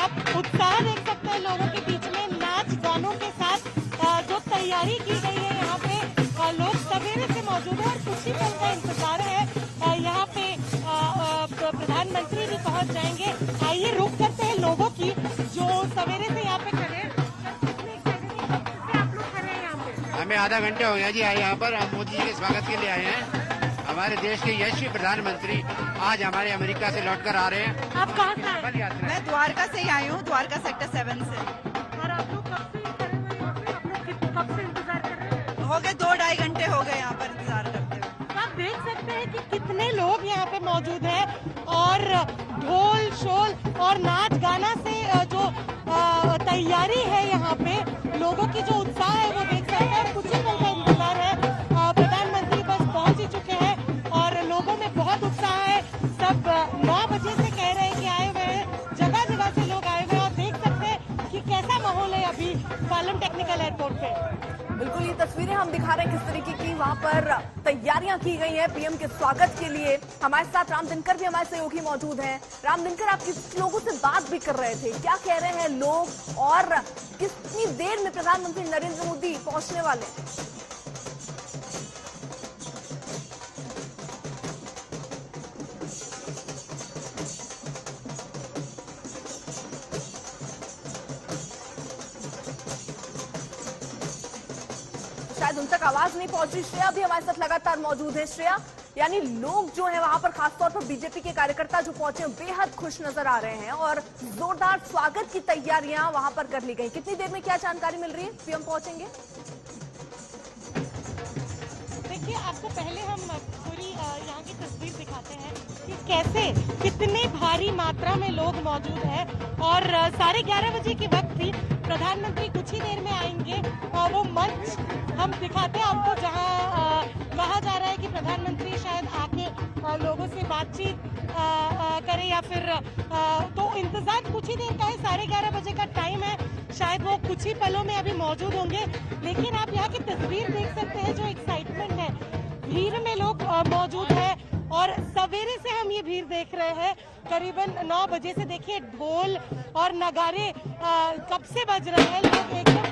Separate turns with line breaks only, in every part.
आप उत्साह देख सकते हैं लोगों के बीच में, नाच गानों के साथ जो तैयारी की गई है यहाँ पे। लोग सवेरे से मौजूद है और कुछ ही पल का इंतजार है। यहाँ पे प्रधानमंत्री भी पहुँच जाएंगे। आइए रुक करते हैं लोगों की जो सवेरे से यहाँ पे खड़े हैं। आप लोग खड़े हैं यहाँ पे?
हमें आधा घंटा हो गया जी आए यहाँ पर। हम मोदी जी के स्वागत के लिए आए हैं। हमारे देश के यशस्वी प्रधानमंत्री आज हमारे अमेरिका से लौटकर आ रहे हैं।
आप कहाँ से आए?
मैं द्वारका से ही आई हूँ, द्वारका सेक्टर 7 से।
और आप लोग कब से खड़े हुए यहाँ पे? आप लोग कब से इंतजार कर रहे हैं?
हो गए 2-2.5 घंटे हो गए यहाँ पर इंतजार करते हुए।
आप देख सकते हैं कि कितने लोग यहाँ पे मौजूद हैं और ढोल शोल और नाच गाना से जो तैयारी है यहाँ पे, लोगों की जो उत्साह है वो देख सकते हैं। कुछ ही पल का इंतजार है। प्रधानमंत्री बस पहुंच ही चुके हैं और लोगों में बहुत उत्साह है। सब 9 बजे से कह रहे हैं कि आए हुए हैं, जगह जगह से लोग आए हुए हैं और देख सकते हैं कि कैसा माहौल है अभी पालम टेक्निकल एयरपोर्ट पे।
बिल्कुल, ये तस्वीरें हम दिखा रहे हैं किस तरीके की वहां पर तैयारियां की गई हैं पीएम के स्वागत के लिए। हमारे साथ राम दिनकर भी हमारे सहयोगी मौजूद हैं। राम दिनकर, आप किस लोगों से बात भी कर रहे थे, क्या कह रहे हैं लोग और कितनी देर में प्रधानमंत्री नरेंद्र मोदी पहुंचने वाले हैं? शायद उन तक आवाज नहीं पहुंची। श्रेया भी हमारे साथ लगातार मौजूद है। श्रेया, यानी लोग जो है वहां पर खासतौर पर बीजेपी के कार्यकर्ता जो पहुंचे बेहद खुश नजर आ रहे हैं और जोरदार स्वागत की तैयारियां वहां पर कर ली गई। कितनी देर में क्या जानकारी मिल रही है, पीएम पहुंचेंगे?
देखिए, आपको पहले हम पूरी यहाँ की तस्वीर दिखाते हैं कि कैसे कितने भारी मात्रा में लोग मौजूद हैं और 11:30 बजे की वक्त थी। प्रधानमंत्री कुछ ही देर में आएंगे और वो मंच हम दिखाते हैं आपको जहाँ कहा जा रहा है कि प्रधानमंत्री शायद आके लोगों से बातचीत करें या फिर तो इंतजार कुछ ही देर का है। 11:30 बजे का टाइम है। शायद वो कुछ ही पलों में अभी मौजूद होंगे। लेकिन आप यहाँ की तस्वीर देख सकते हैं, जो एक्साइटमेंट है, भीड़ में लोग मौजूद है और सवेरे से हम ये भीड़ देख रहे हैं। करीबन 9 बजे से देखिए ढोल और नगारे कब से बज रहे हैं। लोग एकदम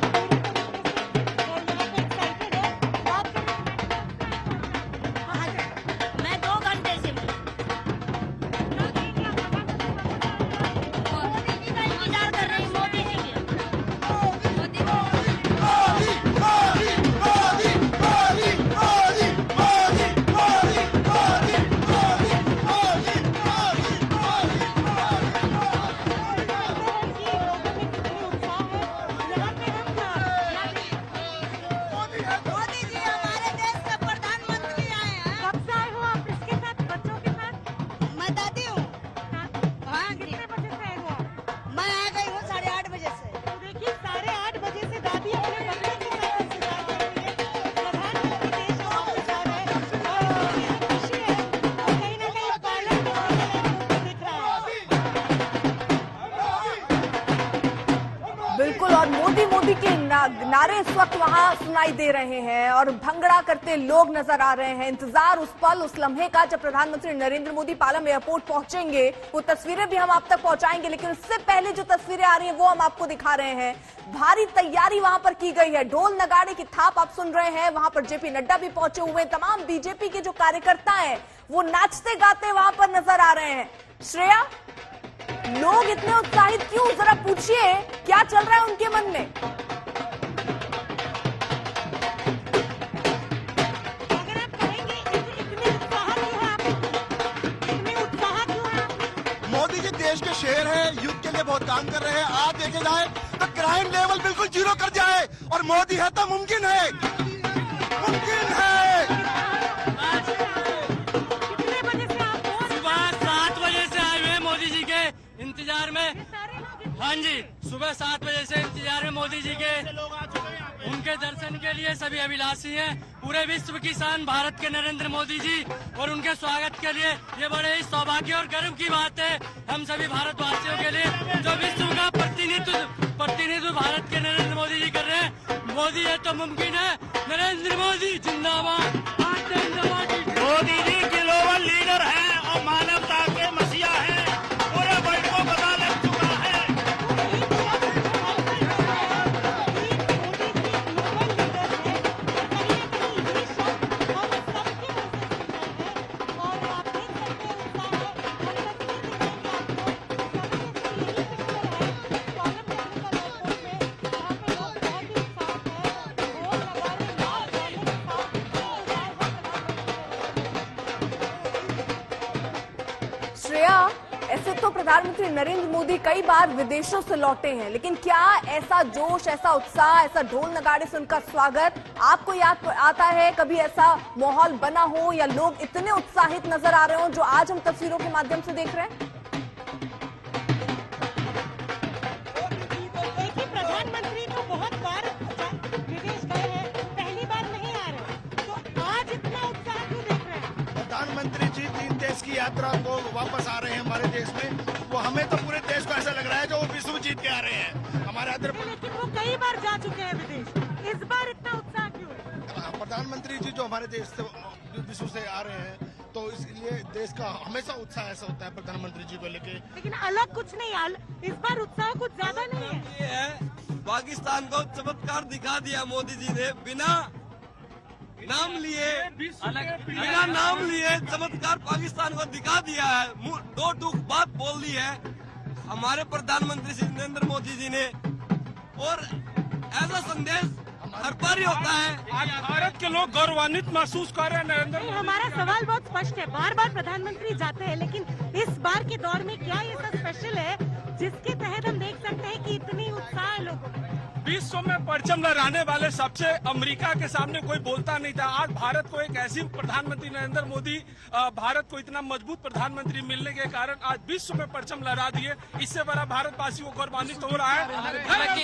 मोदी के नारे इस वक्त वहां सुनाई दे रहे हैं और भंगड़ा करते लोग नजर आ रहे हैं। इंतजार उस पल, उस लम्हे का जब प्रधानमंत्री नरेंद्र मोदी पालम एयरपोर्ट पहुंचेंगे। वो तस्वीरें भी हम आप तक पहुंचाएंगे, लेकिन उससे पहले जो तस्वीरें आ रही हैं वो हम आपको दिखा रहे हैं। भारी तैयारी वहां पर की गई है, ढोल नगाड़े की थाप आप सुन रहे हैं। वहां पर जेपी नड्डा भी पहुंचे हुए, तमाम बीजेपी के जो कार्यकर्ता हैं वो नाचते गाते वहां पर नजर आ रहे हैं। श्रेया, लोग इतने उत्साहित क्यों, जरा पूछिए क्या चल रहा है उनके मन में?
अगर आप कहेंगे इतने उत्साह क्यों है, इतने उत्साह क्यों है?
मोदी जी देश के शेर हैं, युद्ध के लिए बहुत काम कर रहे हैं। आज देखे जाए तो क्राइम लेवल बिल्कुल 0 कर जाए और मोदी है तो मुमकिन है, मुमकिन है।
कितने बजे से आप
सुबह 7 बजे से आए हुए मोदी जी के इंतजार में। हाँ जी, सुबह 7 बजे से इंतजार में मोदी जी के, उनके दर्शन के लिए सभी अभिलाषी हैं। पूरे विश्व की शान भारत के नरेंद्र मोदी जी और उनके स्वागत के लिए ये बड़े ही सौभाग्य और गर्व की बात है हम सभी भारतवासियों के लिए, जो विश्व का प्रतिनिधित्व भारत के नरेंद्र मोदी जी कर रहे हैं। मोदी है तो मुमकिन है, नरेंद्र मोदी जिंदाबाद।
मोदी जी ग्लोबल लीडर हैं और मानवता के मसीहा हैं। पूरे वर्ल्ड को पता लग चुका है।
ऐसे तो प्रधानमंत्री नरेंद्र मोदी कई बार विदेशों से लौटे हैं, लेकिन क्या ऐसा जोश, ऐसा उत्साह, ऐसा ढोल नगाड़े से उनका स्वागत आपको याद आता है? कभी ऐसा माहौल बना हो या लोग इतने उत्साहित नजर आ रहे हो जो आज हम तस्वीरों के माध्यम से देख रहे हैं?
देखिए, प्रधानमंत्री तो बहुत बार विदेश गए हैं, पहली बार नहीं आ रहे, तो आज इतना उत्साह क्यों देख रहे हैं?
प्रधानमंत्री जी 3 देश की यात्रा को वापस आ रहे हैं हमारे देश में। वो हमें तो पूरे देश को ऐसा लग रहा है जो वो विश्व जीत के आ रहे हैं हमारे
लेकिन वो कई बार जा चुके हैं विदेश, इस बार इतना उत्साह क्यों है?
प्रधानमंत्री जी जो हमारे देश से विश्व से आ रहे हैं तो इसलिए देश का हमेशा उत्साह ऐसा होता है प्रधानमंत्री जी को लेके।
लेकिन अलग कुछ नहीं, इस बार उत्साह कुछ ज्यादा नहीं है।
ये है पाकिस्तान को चमत्कार दिखा दिया मोदी जी ने, बिना नाम लिए चमत्कार पाकिस्तान को दिखा दिया है। 2 टूक बात बोल दी है हमारे प्रधानमंत्री श्री नरेंद्र मोदी जी ने, और ऐसा संदेश हर बार ही होता है।
आज भारत के लोग गौरवान्वित महसूस कर रहे हैं नरेंद्र मोदी।
हमारा सवाल बहुत स्पष्ट है, बार बार प्रधानमंत्री जाते हैं, लेकिन इस बार के दौर में क्या ऐसा स्पेशल है जिसके तहत हम देख सकते हैं कि इतनी उत्साह है लोगों में?
विश्व में परचम लहराने वाले सबसे अमेरिका के सामने कोई बोलता नहीं था। आज भारत को एक ऐसी प्रधानमंत्री नरेंद्र मोदी, भारत को इतना मजबूत प्रधानमंत्री मिलने के कारण आज विश्व में परचम लहरा दिए। इससे बड़ा भारतवासी को गौरवान्वित हो रहा है।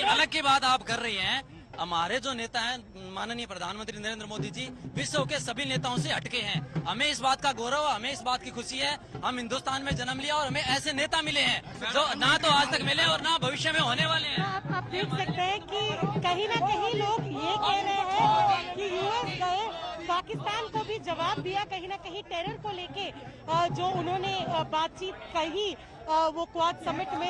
अलग की बात आप कर रही हैं। हमारे जो नेता हैं माननीय प्रधानमंत्री नरेंद्र मोदी जी विश्व के सभी नेताओं से हटके हैं। हमें इस बात का गौरव, हमें इस बात की खुशी है, हम हिंदुस्तान में जन्म लिया और हमें ऐसे नेता मिले हैं जो ना तो आज तक मिले और ना भविष्य में होने वाले हैं।
आप देख सकते हैं कि कहीं ना कहीं लोग ये कह रहे हैं कि यूएस गए, पाकिस्तान को भी जवाब दिया, कहीं ना कहीं टेरर को लेके जो उन्होंने बातचीत कही वो क्वाड समिट में